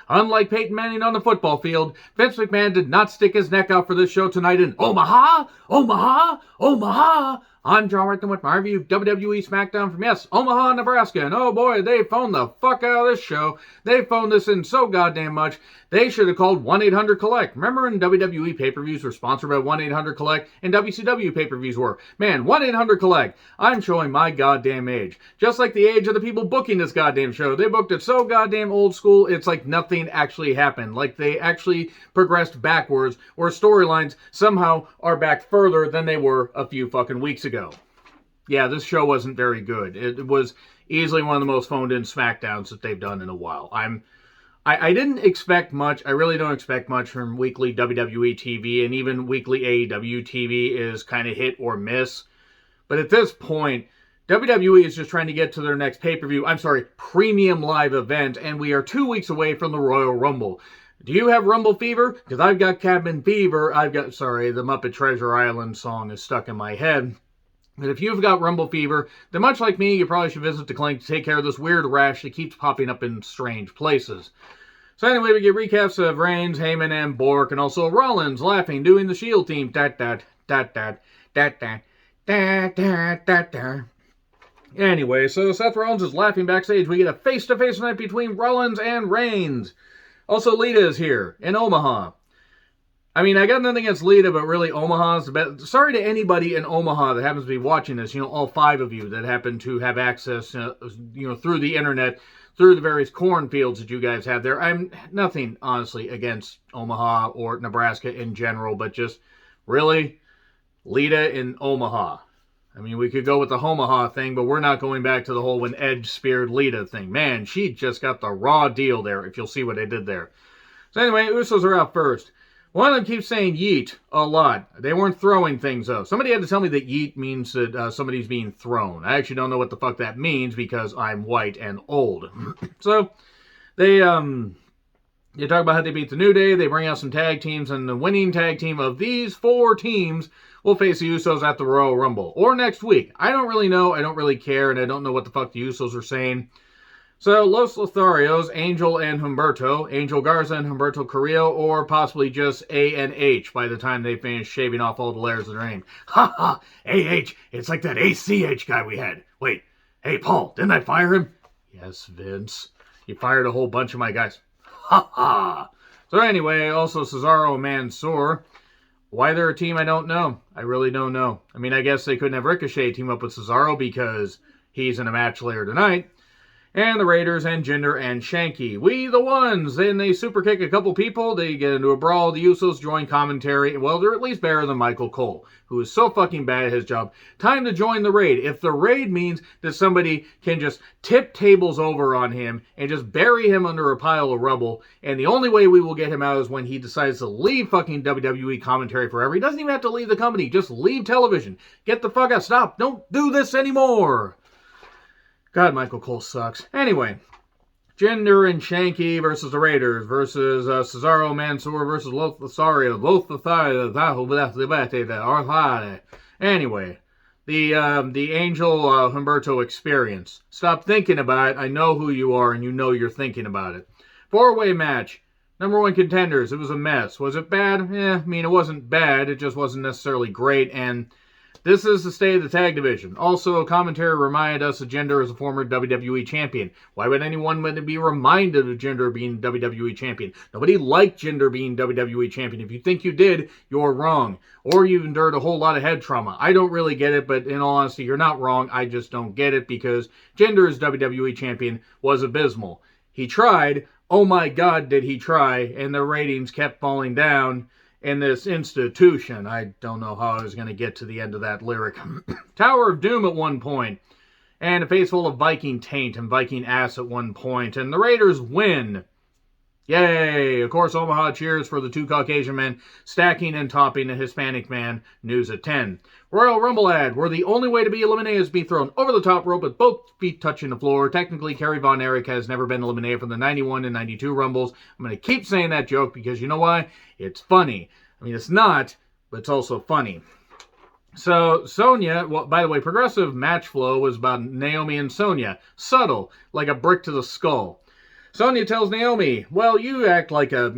Unlike Peyton Manning on the football field, Vince McMahon did not stick his neck out for this show tonight in Omaha, Omaha, Omaha. I'm John Rickman with my review of WWE Smackdown from, yes, Omaha, Nebraska. And oh boy, they phoned the fuck out of this show. They phoned this in so goddamn much, they should have called 1-800-COLLECT. Remember when WWE pay-per-views were sponsored by 1-800-COLLECT and WCW pay-per-views were? Man, 1-800-COLLECT. I'm showing my goddamn age. Just like the age of the people booking this goddamn show. They booked it so goddamn old school, it's like nothing actually happened. Like they actually progressed backwards, or storylines somehow are back further than they were a few fucking weeks ago. Yeah, this show wasn't very good. It was easily one of the most phoned-in Smackdowns that they've done in a while. I didn't expect much. I really don't expect much from weekly WWE TV, and even weekly AEW TV is kind of hit or miss. But at this point, WWE is just trying to get to their next pay-per-view, premium live event, and we are 2 weeks away from the Royal Rumble. Do you have Rumble fever? Because I've got cabin fever. The Muppet Treasure Island song is stuck in my head. But if you've got Rumble fever, then much like me, you probably should visit the clinic to take care of this weird rash that keeps popping up in strange places. So anyway, we get recaps of Reigns, Heyman, and Bork, and also Rollins laughing, doing the Shield team. Anyway, so Seth Rollins is laughing backstage. We get a face-to-face night between Rollins and Reigns. Also, Lita is here in Omaha. I mean, I got nothing against Lita, but really, Omaha's the best. Sorry to anybody in Omaha that happens to be watching this, all 5 of you that happen to have access, through the internet, through the various cornfields that you guys have there. I'm nothing, honestly, against Omaha or Nebraska in general, but just, really, Lita in Omaha. I mean, we could go with the Omaha thing, but we're not going back to the whole when Edge speared Lita thing. Man, she just got the raw deal there, if you'll see what I did there. So anyway, Usos are out first. One of them keeps saying yeet a lot. They weren't throwing things, though. Somebody had to tell me that yeet means that somebody's being thrown. I actually don't know what the fuck that means because I'm white and old. So, they talk about how they beat the New Day. They bring out some tag teams, and the winning tag team of these 4 teams will face the Usos at the Royal Rumble. Or next week. I don't really know. I don't really care, and I don't know what the fuck the Usos are saying. So, Los Lotharios, Angel and Humberto, Angel Garza and Humberto Carrillo, or possibly just A and H by the time they finish shaving off all the layers of their name. Ha ha! AH! It's like that ACH guy we had. Wait, hey Paul, didn't I fire him? Yes, Vince. You fired a whole bunch of my guys. Ha ha! So anyway, also Cesaro and Mansoor. Why they're a team, I don't know. I really don't know. I mean, I guess they couldn't have Ricochet team up with Cesaro because he's in a match later tonight. And the Raiders and Jinder and Shanky. We the ones. Then they super kick a couple people. They get into a brawl. The Usos join commentary. Well, they're at least better than Michael Cole, who is so fucking bad at his job. Time to join the raid. If the raid means that somebody can just tip tables over on him and just bury him under a pile of rubble, and the only way we will get him out is when he decides to leave fucking WWE commentary forever. He doesn't even have to leave the company. Just leave television. Get the fuck out. Stop. Don't do this anymore. God, Michael Cole sucks. Anyway, Jinder and Shanky versus the Raiders versus Cesaro, Mansoor versus Lothario. Anyway, the Angel Humberto experience. Stop thinking about it. I know who you are, and you know you're thinking about it. 4-way match. Number 1 contenders. It was a mess. Was it bad? It wasn't bad. It just wasn't necessarily great, and this is the state of the tag division. Also, commentary reminded us that Jinder is a former WWE champion. Why would anyone want to be reminded of Jinder being WWE champion? Nobody liked Jinder being WWE champion. If you think you did, you're wrong. Or you've endured a whole lot of head trauma. I don't really get it, but in all honesty, you're not wrong. I just don't get it because Jinder as WWE champion was abysmal. He tried. Oh my God, did he try? And the ratings kept falling down. In this institution. I don't know how I was going to get to the end of that lyric. Tower of Doom at one point. And a face full of Viking taint and Viking ass at one point. And the Raiders win. Yay! Of course, Omaha cheers for the 2 Caucasian men stacking and topping a Hispanic man. News at 10. Royal Rumble ad, where the only way to be eliminated is to be thrown over the top rope with both feet touching the floor. Technically, Kerry Von Erich has never been eliminated from the 91 and 92 Rumbles. I'm going to keep saying that joke because you know why? It's funny. I mean, it's not, but it's also funny. So, Sonya, well, by the way, progressive match flow was about Naomi and Sonya. Subtle, like a brick to the skull. Sonya tells Naomi, well, you act like a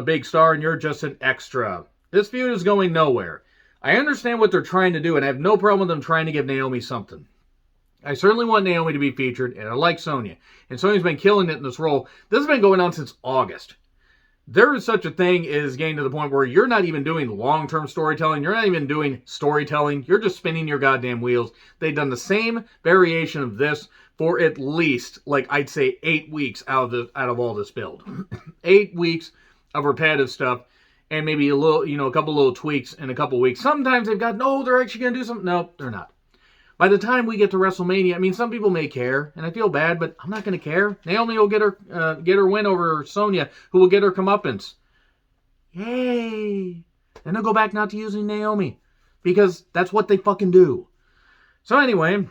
big star and you're just an extra. This feud is going nowhere. I understand what they're trying to do and I have no problem with them trying to give Naomi something. I certainly want Naomi to be featured, and I like Sonya. And Sonya's been killing it in this role. This has been going on since August. There is such a thing as getting to the point where you're not even doing long-term storytelling. You're not even doing storytelling. You're just spinning your goddamn wheels. They've done the same variation of this for at least, like, I'd say 8 weeks out of all this build. 8 weeks of repetitive stuff, and maybe a little, a couple little tweaks in a couple weeks. Sometimes they've got, no, they're actually going to do something. No, they're not. By the time we get to WrestleMania, I mean, some people may care, and I feel bad, but I'm not going to care. Naomi will get her win over Sonya, who will get her comeuppance. Yay! And they'll go back not to using Naomi, because that's what they fucking do. So anyway,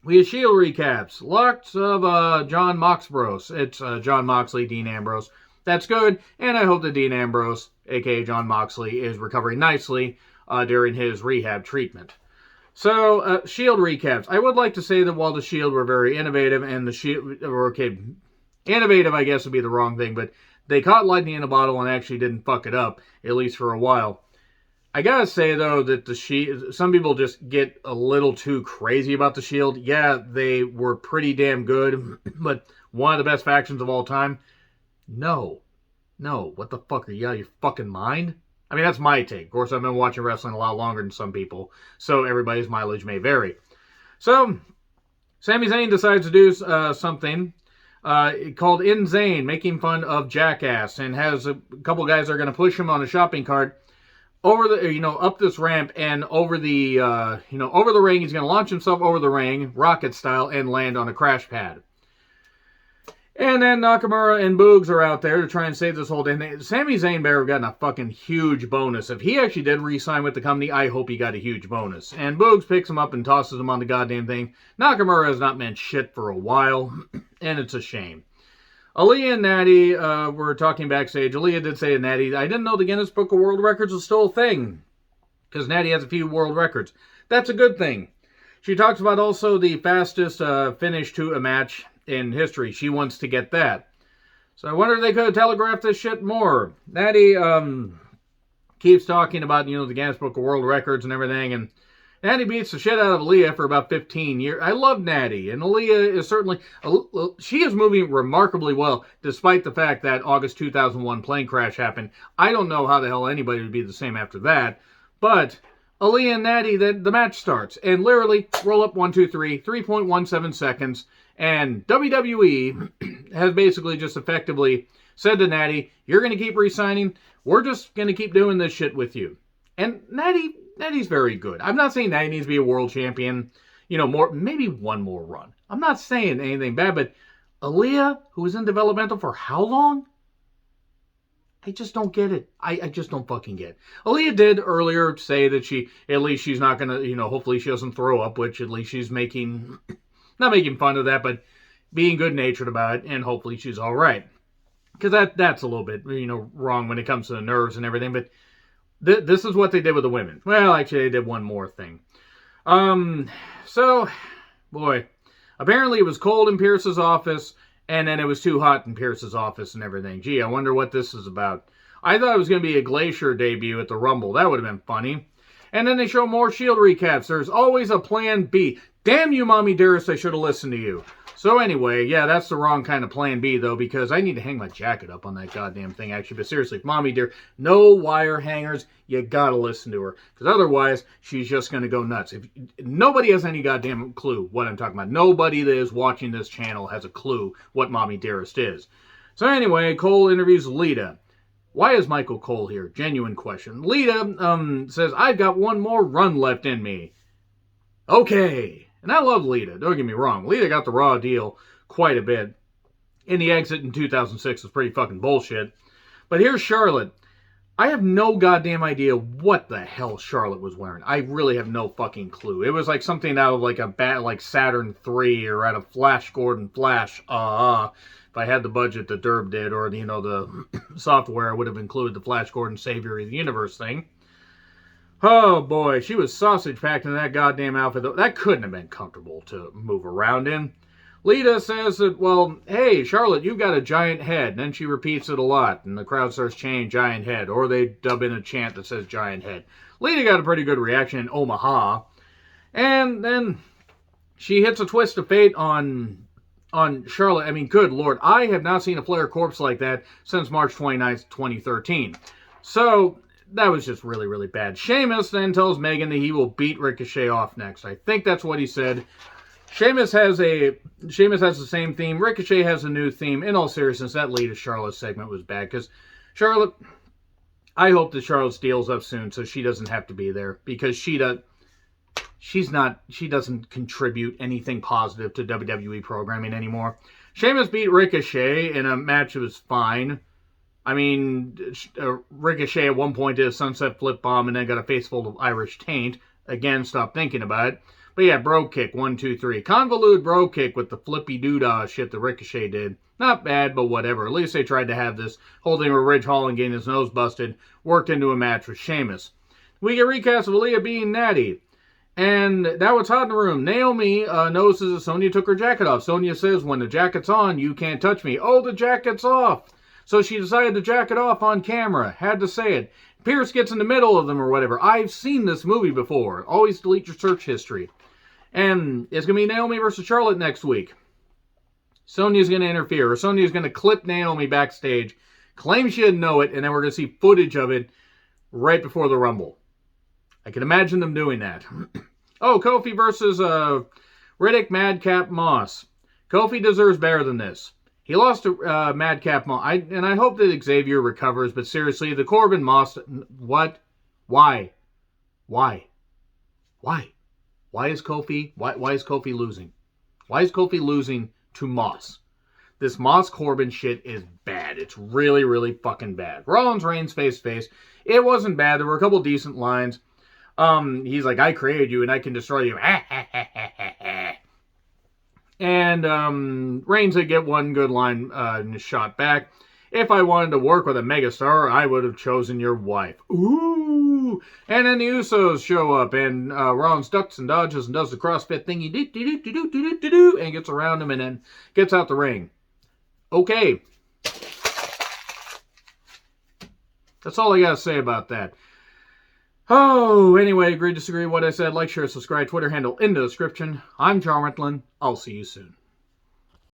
we have Shield recaps. Lots of John Moxbros. It's John Moxley, Dean Ambrose. That's good, and I hope that Dean Ambrose, a.k.a. John Moxley, is recovering nicely during his rehab treatment. So, Shield recaps. I would like to say that while the Shield were very innovative, and the Shield were, okay, innovative I guess would be the wrong thing, but they caught lightning in a bottle and actually didn't fuck it up, at least for a while. I gotta say, though, that the Shield, some people just get a little too crazy about the Shield. Yeah, they were pretty damn good, but one of the best factions of all time? No, what the fuck, are you out of your fucking mind? I mean, that's my take. Of course, I've been watching wrestling a lot longer than some people, so everybody's mileage may vary. So, Sami Zayn decides to do something called In Zayn, making fun of Jackass, and has a couple guys that are going to push him on a shopping cart over the, up this ramp and over the, over the ring. He's going to launch himself over the ring, rocket style, and land on a crash pad. And then Nakamura and Boogs are out there to try and save this whole thing. Sami Zayn better have gotten a fucking huge bonus. If he actually did re-sign with the company, I hope he got a huge bonus. And Boogs picks him up and tosses him on the goddamn thing. Nakamura has not meant shit for a while, and it's a shame. Aaliyah and Natty were talking backstage. Aaliyah did say to Natty, I didn't know the Guinness Book of World Records was still a thing, because Natty has a few world records. That's a good thing. She talks about also the fastest finish to a match in history. She wants to get that. So I wonder if they could have telegraphed this shit more. Natty keeps talking about, the Guinness Book of World Records and everything, and Natty beats the shit out of Aaliyah for about 15 years. I love Natty, and Aaliyah is certainly, she is moving remarkably well, despite the fact that August 2001 plane crash happened. I don't know how the hell anybody would be the same after that, but Aaliyah and Natty, the match starts, and literally, roll up 1, 2, 3, 3.17 seconds, and WWE has basically just effectively said to Natty, you're going to keep re-signing, we're just going to keep doing this shit with you. And Natty's very good. I'm not saying Natty needs to be a world champion, maybe one more run. I'm not saying anything bad, but Aaliyah, who was in developmental for how long? I just don't get it. I just don't fucking get it. Aaliyah did earlier say that at least she's not going to, hopefully she doesn't throw up, which at least she's not making fun of that, but being good-natured about it, and hopefully she's all right. Because that's a little bit, wrong when it comes to the nerves and everything, but this is what they did with the women. Well, actually, they did one more thing. So, boy, apparently it was cold in Pierce's office, and then it was too hot in Pierce's office and everything. Gee, I wonder what this is about. I thought it was going to be a Glacier debut at the Rumble. That would have been funny. And then they show more Shield recaps. There's always a plan B. Damn you, Mommy Dearest, I should have listened to you. So anyway, yeah, that's the wrong kind of plan B, though, because I need to hang my jacket up on that goddamn thing, actually. But seriously, Mommy Dear, no wire hangers, you gotta listen to her. Because otherwise, she's just gonna go nuts. Nobody has any goddamn clue what I'm talking about. Nobody that is watching this channel has a clue what Mommy Dearest is. So anyway, Cole interviews Lita. Why is Michael Cole here? Genuine question. Lita says, I've got one more run left in me. Okay. And I love Lita, don't get me wrong. Lita got the Raw deal quite a bit. And the exit in 2006 was pretty fucking bullshit. But here's Charlotte. I have no goddamn idea what the hell Charlotte was wearing. I really have no fucking clue. It was like something out of like Saturn 3 or out of Flash Gordon Flash. If I had the budget that Derb did, or the software, I would have included the Flash Gordon Savior of the Universe thing. Oh boy, she was sausage packed in that goddamn outfit. That couldn't have been comfortable to move around in. Lita says that, well, hey, Charlotte, you've got a giant head. And then she repeats it a lot, and the crowd starts chanting giant head, or they dub in a chant that says giant head. Lita got a pretty good reaction in Omaha, and then she hits a twist of fate on Charlotte. I mean, good Lord, I have not seen a Flair corpse like that since March 29th, 2013. So, that was just really, really bad. Sheamus then tells Megan that he will beat Ricochet off next. I think that's what he said. Sheamus has the same theme. Ricochet has a new theme. In all seriousness, that latest Charlotte segment was bad, because Charlotte, I hope that Charlotte steals up soon so she doesn't have to be there, because she doesn't contribute anything positive to WWE programming anymore. Sheamus beat Ricochet in a match that was fine. I mean, Ricochet at one point did a sunset flip bomb and then got a face full of Irish taint. Again, stop thinking about it. But yeah, bro kick, 1, 2, 3. Convoluted bro kick with the flippy doodah shit that Ricochet did. Not bad, but whatever. At least they tried to have this holding a Ridge Hall and getting his nose busted worked into a match with Sheamus. We get recaps of Aaliyah being Natty. And now it's hot in the room. Naomi notices that Sonya took her jacket off. Sonya says, when the jacket's on, you can't touch me. Oh, the jacket's off. So she decided to jack it off on camera. Had to say it. Pierce gets in the middle of them or whatever. I've seen this movie before. Always delete your search history. And it's going to be Naomi versus Charlotte next week. Sonya's going to interfere. Or Sonya's going to clip Naomi backstage, claim she didn't know it, and then we're going to see footage of it right before the Rumble. I can imagine them doing that. Oh, Kofi versus Riddick Madcap Moss. Kofi deserves better than this. He lost to Madcap Moss. And I hope that Xavier recovers, but seriously, the Corbin Moss... What? Why? Why? Why? Why is Kofi losing? Why is Kofi losing to Moss? This Moss Corbin shit is bad. It's really, really fucking bad. Rollins Reigns face to face. It wasn't bad. There were a couple decent lines. He's like, I created you and I can destroy you. And Reigns would get one good line shot back. If I wanted to work with a megastar, I would have chosen your wife. Ooh. And then the Usos show up, and Rollins ducks and dodges and does the CrossFit thingy, and gets around him and then gets out the ring. Okay. That's all I got to say about that. Oh, anyway, agree, disagree, what I said, like, share, subscribe, Twitter handle in the description. I'm John Ritlin. I'll see you soon.